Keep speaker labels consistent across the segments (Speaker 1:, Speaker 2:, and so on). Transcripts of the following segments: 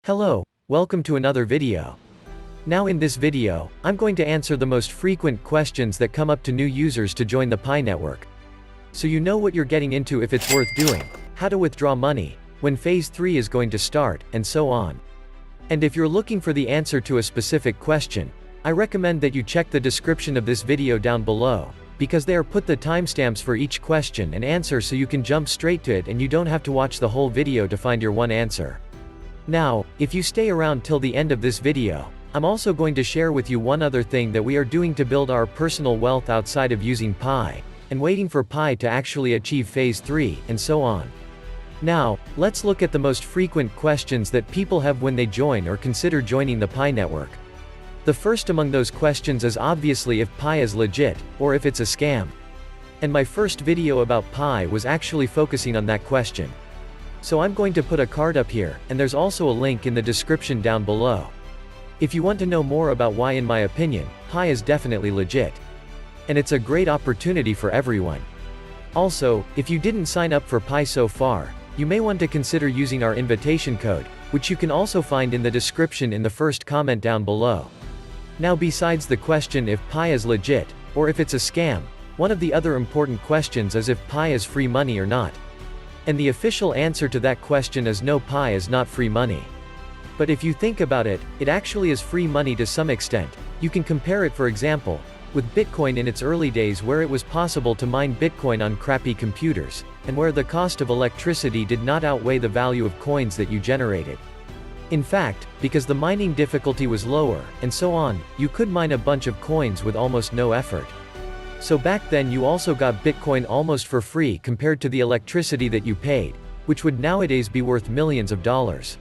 Speaker 1: Hello, welcome to another video. Now in this video, I'm going to answer the most frequent questions that come up to new users to join the Pi network. So you know what you're getting into, if it's worth doing, how to withdraw money, when phase 3 is going to start, and so on. And if you're looking for the answer to a specific question, I recommend that you check the description of this video down below, because they are put the timestamps for each question and answer so you can jump straight to it and you don't have to watch the whole video to find your one answer. Now, if you stay around till the end of this video, I'm also going to share with you one other thing that we are doing to build our personal wealth outside of using Pi, and waiting for Pi to actually achieve phase 3, and so on. Now, let's look at the most frequent questions that people have when they join or consider joining the Pi network. The first among those questions is obviously if Pi is legit, or if it's a scam. And my first video about Pi was actually focusing on that question. So I'm going to put a card up here, and there's also a link in the description down below. If you want to know more about why, in my opinion, Pi is definitely legit. And it's a great opportunity for everyone. Also, if you didn't sign up for Pi so far, you may want to consider using our invitation code, which you can also find in the description in the first comment down below. Now, besides the question if Pi is legit, or if it's a scam, one of the other important questions is if Pi is free money or not. And the official answer to that question is no, Pi is not free money. But if you think about it, it actually is free money to some extent. You can compare it, for example, with Bitcoin in its early days, where it was possible to mine Bitcoin on crappy computers, and where the cost of electricity did not outweigh the value of coins that you generated. In fact, because the mining difficulty was lower, and so on, you could mine a bunch of coins with almost no effort. So back then you also got Bitcoin almost for free compared to the electricity that you paid, which would nowadays be worth millions of dollars.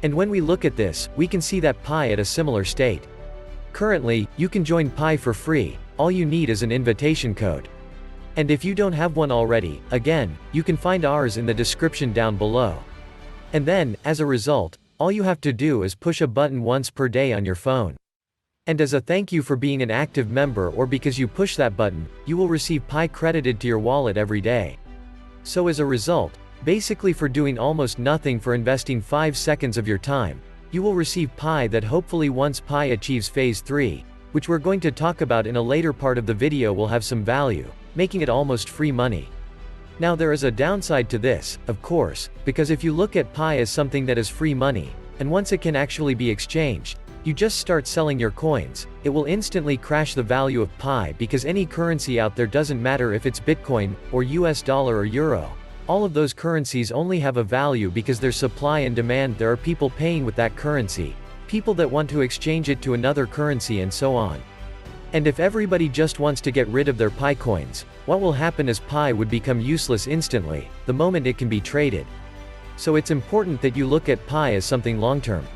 Speaker 1: And when we look at this, we can see that Pi at a similar state. Currently, you can join Pi for free, all you need is an invitation code. And if you don't have one already, again, you can find ours in the description down below. And then, as a result, all you have to do is push a button once per day on your phone. And as a thank you for being an active member, or because you push that button, you will receive Pi credited to your wallet every day. So as a result, basically for doing almost nothing, for investing 5 seconds of your time, you will receive Pi that hopefully once Pi achieves phase 3, which we're going to talk about in a later part of the video, will have some value, making it almost free money. Now there is a downside to this, of course, because if you look at Pi as something that is free money, and once it can actually be exchanged, you just start selling your coins, it will instantly crash the value of Pi, because any currency out there, doesn't matter if it's Bitcoin, or US dollar or euro, all of those currencies only have a value because there's supply and demand. There are people paying with that currency, people that want to exchange it to another currency, and so on. And if everybody just wants to get rid of their Pi coins, what will happen is Pi would become useless instantly, the moment it can be traded. So it's important that you look at Pi as something long-term.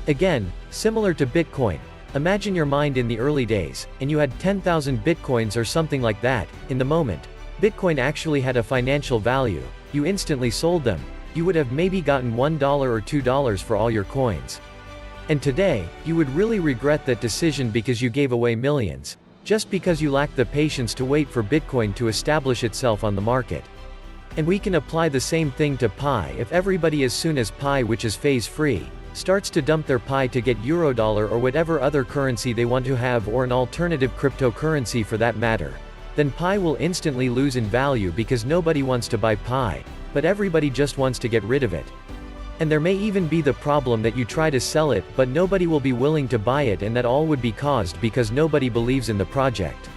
Speaker 1: Again, similar to Bitcoin, imagine your mind in the early days, and you had 10,000 Bitcoins or something like that. In the moment Bitcoin actually had a financial value, you instantly sold them. You would have maybe gotten $1 or $2 for all your coins. And today, you would really regret that decision, because you gave away millions, just because you lacked the patience to wait for Bitcoin to establish itself on the market. And we can apply the same thing to Pi. If everybody, as soon as Pi, which is phase free, starts to dump their Pi to get Eurodollar or whatever other currency they want to have, or an alternative cryptocurrency for that matter, then Pi will instantly lose in value, because nobody wants to buy Pi, but everybody just wants to get rid of it. And there may even be the problem that you try to sell it, but nobody will be willing to buy it, and that all would be caused because nobody believes in the project.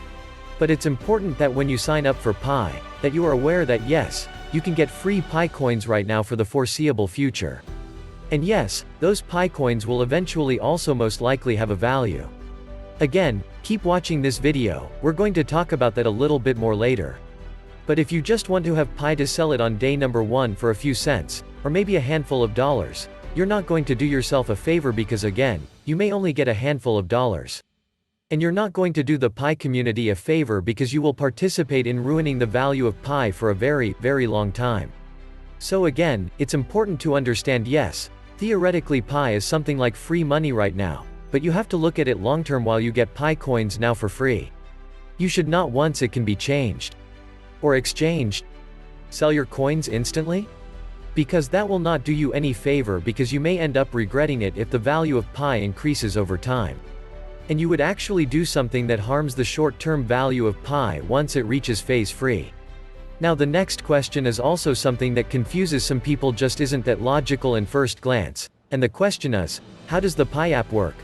Speaker 1: But it's important that when you sign up for Pi, that you are aware that yes, you can get free Pi coins right now for the foreseeable future. And yes, those Pi coins will eventually also most likely have a value. Again, keep watching this video, we're going to talk about that a little bit more later. But if you just want to have Pi to sell it on day number 1 for a few cents, or maybe a handful of dollars, you're not going to do yourself a favor, because again, you may only get a handful of dollars. And you're not going to do the Pi community a favor, because you will participate in ruining the value of Pi for a very, very long time. So again, it's important to understand, yes, theoretically Pi is something like free money right now, but you have to look at it long-term. While you get Pi coins now for free, you should not, once it can be changed or exchanged, sell your coins instantly. Because that will not do you any favor, because you may end up regretting it if the value of pi increases over time. And you would actually do something that harms the short-term value of pi once it reaches phase free. Now the next question is also something that confuses some people, just isn't that logical in first glance, and the question is, how does the Pi app work?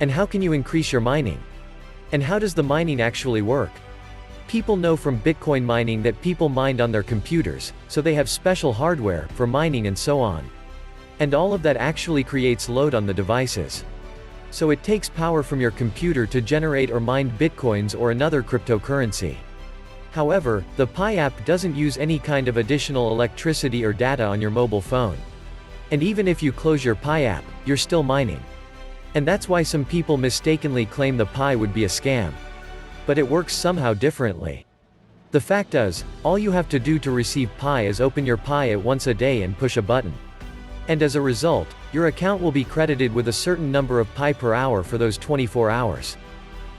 Speaker 1: And how can you increase your mining? And how does the mining actually work? People know from Bitcoin mining that people mined on their computers, so they have special hardware for mining and so on. And all of that actually creates load on the devices. So it takes power from your computer to generate or mine Bitcoins or another cryptocurrency. However, the Pi app doesn't use any kind of additional electricity or data on your mobile phone. And even if you close your Pi app, you're still mining. And that's why some people mistakenly claim the Pi would be a scam. But it works somehow differently. The fact is, all you have to do to receive Pi is open your Pi at once a day and push a button. And as a result, your account will be credited with a certain number of Pi per hour for those 24 hours.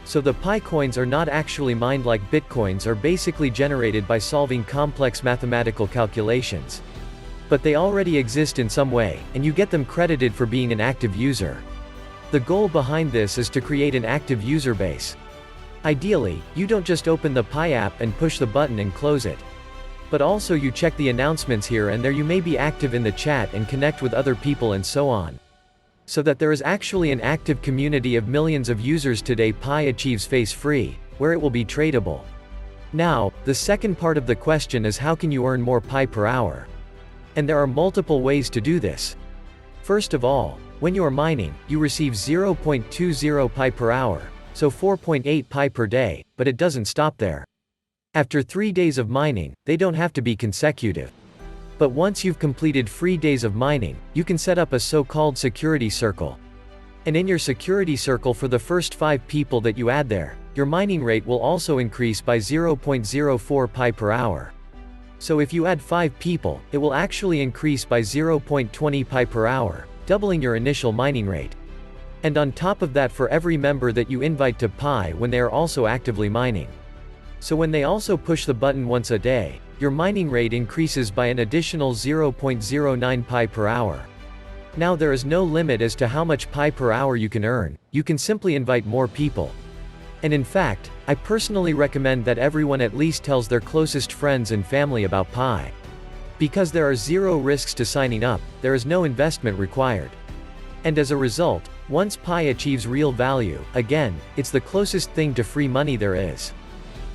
Speaker 1: So the Pi coins are not actually mined like Bitcoins, are basically generated by solving complex mathematical calculations. But they already exist in some way, and you get them credited for being an active user. The goal behind this is to create an active user base. Ideally, you don't just open the Pi app and push the button and close it. But also you check the announcements here and there, you may be active in the chat and connect with other people and so on. So that there is actually an active community of millions of users today. Pi achieves phase free, where it will be tradable. Now, the second part of the question is, how can you earn more Pi per hour? And there are multiple ways to do this. First of all, when you are mining, you receive 0.20 Pi per hour, so 4.8 Pi per day, but it doesn't stop there. After 3 days of mining, they don't have to be consecutive. But once you've completed 3 days of mining, you can set up a so-called security circle. And in your security circle, for the first 5 people that you add there, your mining rate will also increase by 0.04 Pi per hour. So if you add 5 people, it will actually increase by 0.20 Pi per hour, doubling your initial mining rate. And on top of that, for every member that you invite to Pi when they are also actively mining. So when they also push the button once a day, your mining rate increases by an additional 0.09 Pi per hour. Now there is no limit as to how much Pi per hour you can earn, you can simply invite more people. And in fact, I personally recommend that everyone at least tells their closest friends and family about Pi. Because there are 0 risks to signing up, there is no investment required. And as a result, once Pi achieves real value, again, it's the closest thing to free money there is.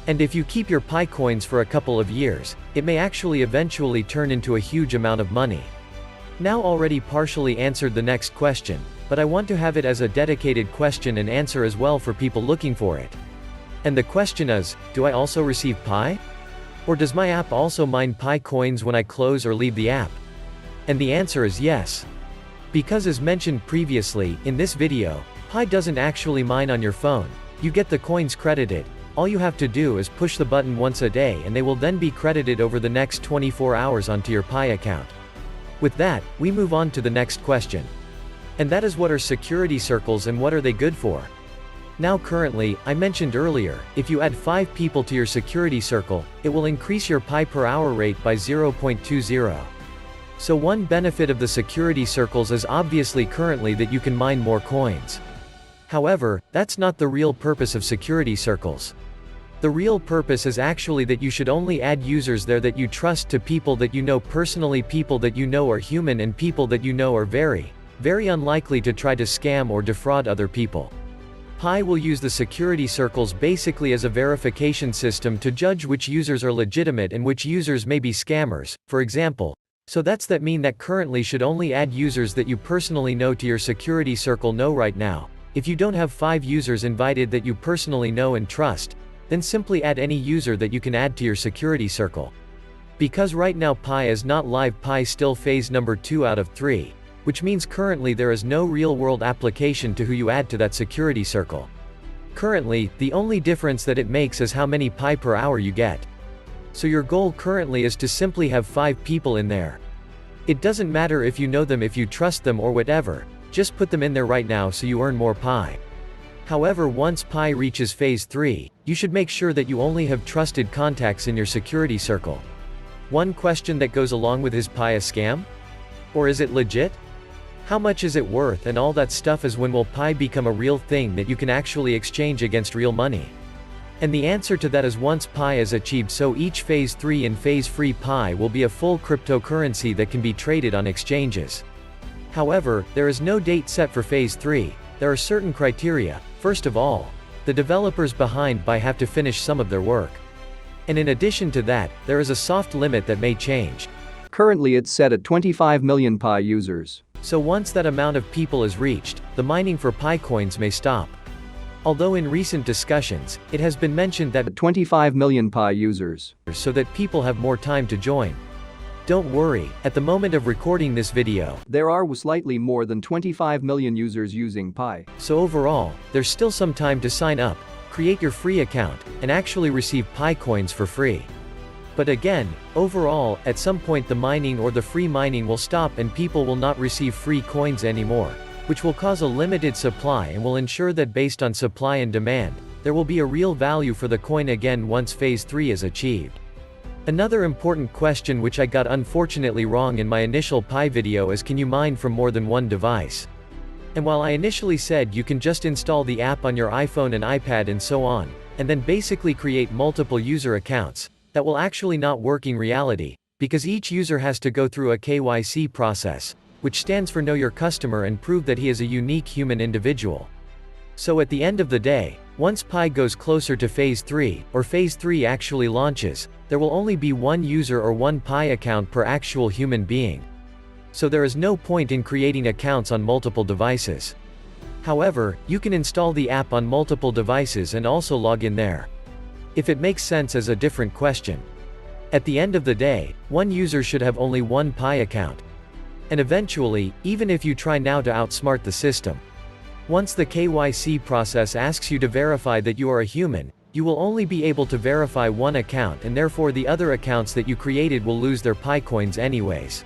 Speaker 1: And if you keep your Pi coins for a couple of years, it may actually eventually turn into a huge amount of money. Now already partially answered the next question, but I want to have it as a dedicated question and answer as well for people looking for it. And the question is, do I also receive Pi? Or does my app also mine Pi coins when I close or leave the app? And the answer is yes. Because as mentioned previously, in this video, Pi doesn't actually mine on your phone, you get the coins credited. All you have to do is push the button once a day and they will then be credited over the next 24 hours onto your Pi account. With that, we move on to the next question. And that is, what are security circles and what are they good for? Now currently, I mentioned earlier, if you add 5 people to your security circle, it will increase your Pi per hour rate by 0.20. So one benefit of the security circles is obviously currently that you can mine more coins. However, that's not the real purpose of security circles. The real purpose is actually that you should only add users there that you trust, to people that you know personally, people that you know are human, and people that you know are very, very unlikely to try to scam or defraud other people. Pi will use the security circles basically as a verification system to judge which users are legitimate and which users may be scammers, for example. So that mean that currently should only add users that you personally know to your security circle. No, right now, if you don't have 5 users invited that you personally know and trust, then simply add any user that you can add to your security circle. Because right now Pi is not live, Pi still phase number 2 out of 3, which means currently there is no real-world application to who you add to that security circle. Currently, the only difference that it makes is how many Pi per hour you get. So your goal currently is to simply have 5 people in there. It doesn't matter if you know them, if you trust them or whatever, just put them in there right now so you earn more Pi. However, once Pi reaches phase 3, you should make sure that you only have trusted contacts in your security circle. One question that goes along with, is Pi a scam? Or is it legit? How much is it worth and all that stuff, is when will Pi become a real thing that you can actually exchange against real money? And the answer to that is, once Pi is achieved, so each phase 3 and phase free Pi will be a full cryptocurrency that can be traded on exchanges. However, there is no date set for phase 3, there are certain criteria. First of all, the developers behind Pi have to finish some of their work. And in addition to that, there is a soft limit that may change.
Speaker 2: Currently it's set at 25 million Pi users.
Speaker 1: So once that amount of people is reached, the mining for Pi coins may stop. Although in recent discussions, it has been mentioned that
Speaker 2: 25 million Pi users,
Speaker 1: so that people have more time to join. Don't worry, at the moment of recording this video,
Speaker 2: there are slightly more than 25 million users using Pi.
Speaker 1: So overall, there's still some time to sign up, create your free account, and actually receive Pi coins for free. But again, overall, at some point the mining or the free mining will stop and people will not receive free coins anymore, which will cause a limited supply and will ensure that based on supply and demand, there will be a real value for the coin again once phase 3 is achieved. Another important question which I got unfortunately wrong in my initial Pi video is, can you mine from more than one device? And while I initially said you can just install the app on your iPhone and iPad and so on, and then basically create multiple user accounts, that will actually not work in reality, because each user has to go through a KYC process, which stands for Know Your Customer, and prove that he is a unique human individual. So at the end of the day, once Pi goes closer to phase 3, or phase 3 actually launches, there will only be one user or one Pi account per actual human being. So there is no point in creating accounts on multiple devices. However, you can install the app on multiple devices and also log in there. If it makes sense is a different question. At the end of the day, one user should have only one Pi account. And eventually, even if you try now to outsmart the system, once the KYC process asks you to verify that you are a human, you will only be able to verify one account, and therefore the other accounts that you created will lose their Pi coins anyways.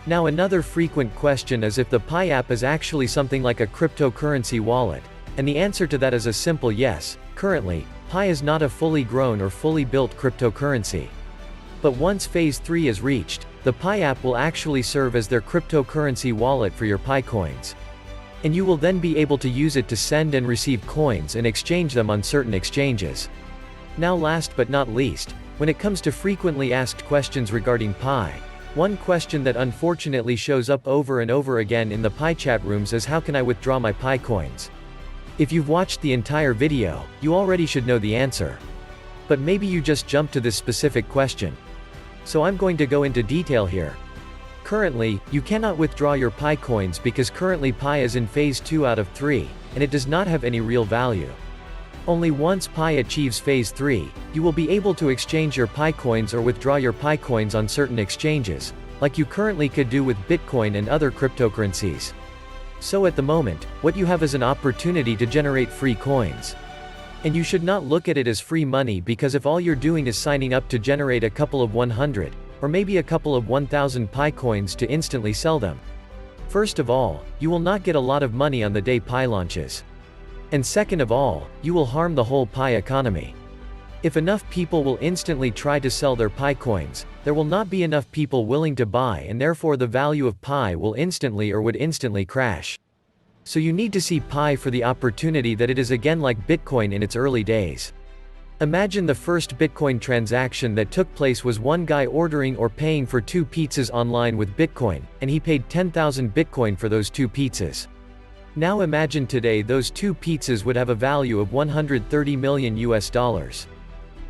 Speaker 1: Now another frequent question is if the Pi app is actually something like a cryptocurrency wallet, and the answer to that is a simple yes. Currently, Pi is not a fully grown or fully built cryptocurrency. But once phase 3 is reached, the Pi app will actually serve as their cryptocurrency wallet for your Pi coins. And you will then be able to use it to send and receive coins and exchange them on certain exchanges. Now last but not least, when it comes to frequently asked questions regarding Pi, one question that unfortunately shows up over and over again in the Pi chat rooms is, how can I withdraw my Pi coins? If you've watched the entire video, you already should know the answer. But maybe you just jumped to this specific question. So I'm going to go into detail here. Currently, you cannot withdraw your Pi coins because currently Pi is in phase 2 out of 3, and it does not have any real value. Only once Pi achieves phase 3, you will be able to exchange your Pi coins or withdraw your Pi coins on certain exchanges, like you currently could do with Bitcoin and other cryptocurrencies. So at the moment, what you have is an opportunity to generate free coins. And you should not look at it as free money, because if all you're doing is signing up to generate a couple of 100, or maybe a couple of 1000 Pi coins to instantly sell them. First of all, you will not get a lot of money on the day Pi launches. And second of all, you will harm the whole Pi economy. If enough people will instantly try to sell their Pi coins, there will not be enough people willing to buy, and therefore the value of Pi will instantly or would instantly crash. So you need to see Pi for the opportunity that it is, again like Bitcoin in its early days. Imagine the first Bitcoin transaction that took place was one guy ordering or paying for 2 pizzas online with Bitcoin, and he paid 10,000 Bitcoin for those 2 pizzas. Now imagine today those 2 pizzas would have a value of 130 million US dollars.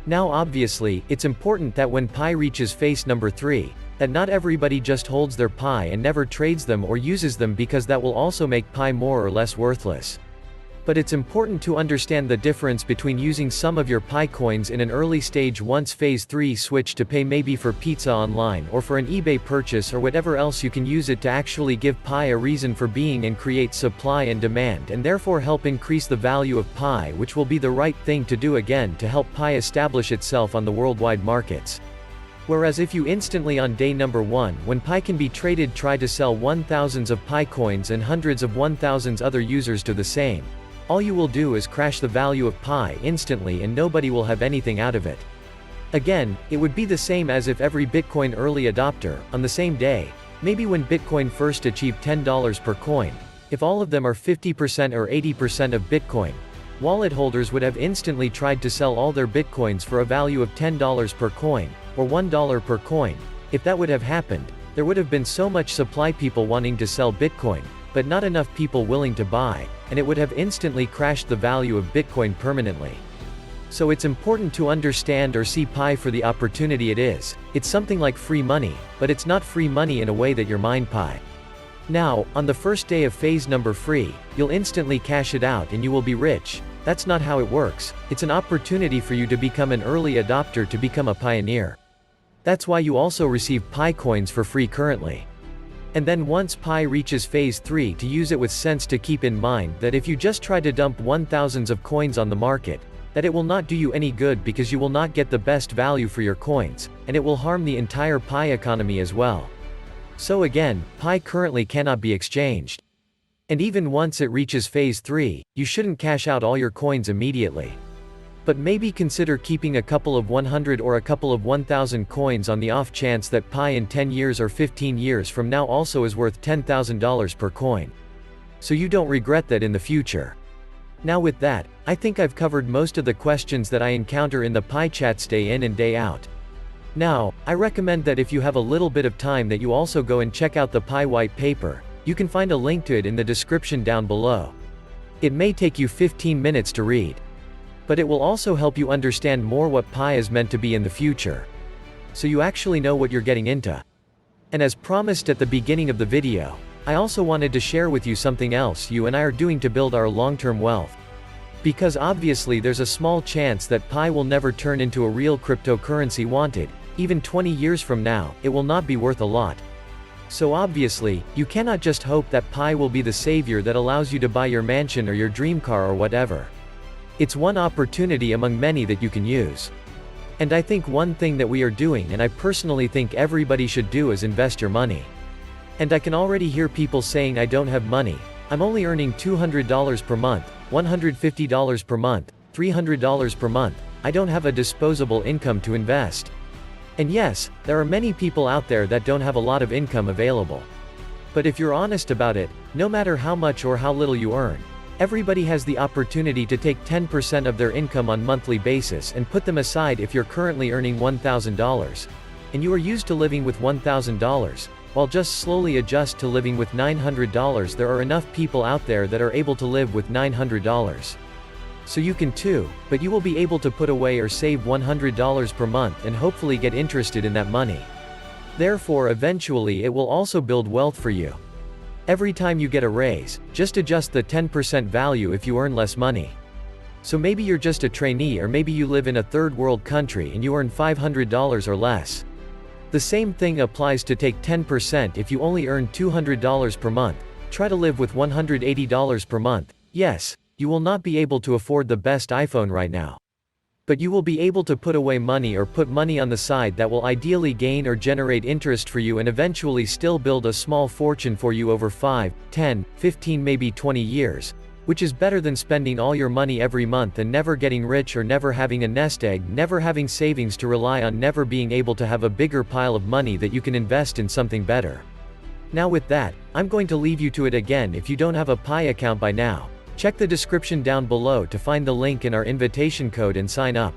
Speaker 1: Now obviously, it's important that when Pi reaches phase number 3, that not everybody just holds their Pi and never trades them or uses them, because that will also make Pi more or less worthless. But it's important to understand the difference between using some of your Pi coins in an early stage once phase 3 switch to pay maybe for pizza online or for an eBay purchase or whatever else you can use it to actually give Pi a reason for being and create supply and demand, and therefore help increase the value of Pi, which will be the right thing to do again to help Pi establish itself on the worldwide markets. Whereas if you instantly on day number 1 when Pi can be traded try to sell 1000s of Pi coins and hundreds of 1000s other users do the same, all you will do is crash the value of Pi instantly and nobody will have anything out of it. Again, it would be the same as if every Bitcoin early adopter, on the same day, maybe when Bitcoin first achieved $10 per coin, if all of them are 50% or 80% of Bitcoin, wallet holders would have instantly tried to sell all their Bitcoins for a value of $10 per coin, or $1 per coin. If that would have happened, there would have been so much supply people wanting to sell Bitcoin, but not enough people willing to buy, and it would have instantly crashed the value of Bitcoin permanently. So it's important to understand or see Pi for the opportunity it is. It's something like free money, but it's not free money in a way that you're mined Pi. Now, on the first day of phase number free, you'll instantly cash it out and you will be rich. That's not how it works. It's an opportunity for you to become an early adopter, to become a pioneer. That's why you also receive Pi coins for free currently. And then once Pi reaches phase 3, to use it with sense, to keep in mind that if you just try to dump 1,000s of coins on the market, that it will not do you any good, because you will not get the best value for your coins, and it will harm the entire Pi economy as well. So again, Pi currently cannot be exchanged. And even once it reaches phase 3, you shouldn't cash out all your coins immediately. But maybe consider keeping a couple of 100 or a couple of 1,000 coins on the off chance that Pi in 10 years or 15 years from now also is worth $10,000 per coin. So you don't regret that in the future. Now with that, I think I've covered most of the questions that I encounter in the Pi chats day in and day out. Now, I recommend that if you have a little bit of time, that you also go and check out the Pi white paper. You can find a link to it in the description down below. It may take you 15 minutes to read, but it will also help you understand more what Pi is meant to be in the future, so you actually know what you're getting into. And as promised at the beginning of the video, I also wanted to share with you something else you and I are doing to build our long-term wealth. Because obviously there's a small chance that Pi will never turn into a real cryptocurrency wanted. Even 20 years from now, it will not be worth a lot. So obviously, you cannot just hope that Pi will be the savior that allows you to buy your mansion or your dream car or whatever. It's one opportunity among many that you can use. And I think one thing that we are doing, and I personally think everybody should do, is invest your money. And I can already hear people saying, I don't have money. I'm only earning $200 per month, $150 per month, $300 per month. I don't have a disposable income to invest. And yes, there are many people out there that don't have a lot of income available. But if you're honest about it, no matter how much or how little you earn, everybody has the opportunity to take 10% of their income on monthly basis and put them aside. If you're currently earning $1,000, and you are used to living with $1,000, while just slowly adjust to living with $900, there are enough people out there that are able to live with $900. So you can too, but you will be able to put away or save $100 per month and hopefully get interested in that money. Therefore, eventually it will also build wealth for you. Every time you get a raise, just adjust the 10% value if you earn less money. So maybe you're just a trainee, or maybe you live in a third world country and you earn $500 or less. The same thing applies to take 10% if you only earn $200 per month. Try to live with $180 per month. Yes, you will not be able to afford the best iPhone right now. But you will be able to put away money or put money on the side that will ideally gain or generate interest for you, and eventually still build a small fortune for you over 5, 10, 15, maybe 20 years. Which is better than spending all your money every month and never getting rich, or never having a nest egg, never having savings to rely on, never being able to have a bigger pile of money that you can invest in something better. Now with that, I'm going to leave you to it again. If you don't have a Pi account by now, check the description down below to find the link in our invitation code and sign up.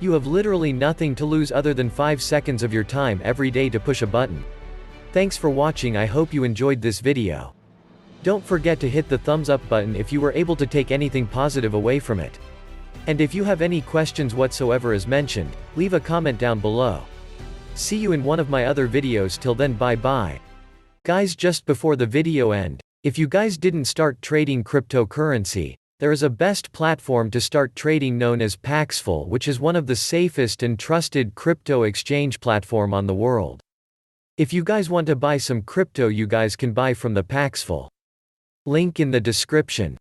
Speaker 1: You have literally nothing to lose other than 5 seconds of your time every day to push a button. Thanks for watching. I hope you enjoyed this video. Don't forget to hit the thumbs up button if you were able to take anything positive away from it. And if you have any questions whatsoever as mentioned, leave a comment down below. See you in one of my other videos. Till then, bye bye. Guys, just before the video end, if you guys didn't start trading cryptocurrency, there is a best platform to start trading known as Paxful, which is one of the safest and trusted crypto exchange platform on the world. If you guys want to buy some crypto, you guys can buy from the Paxful. Link in the description.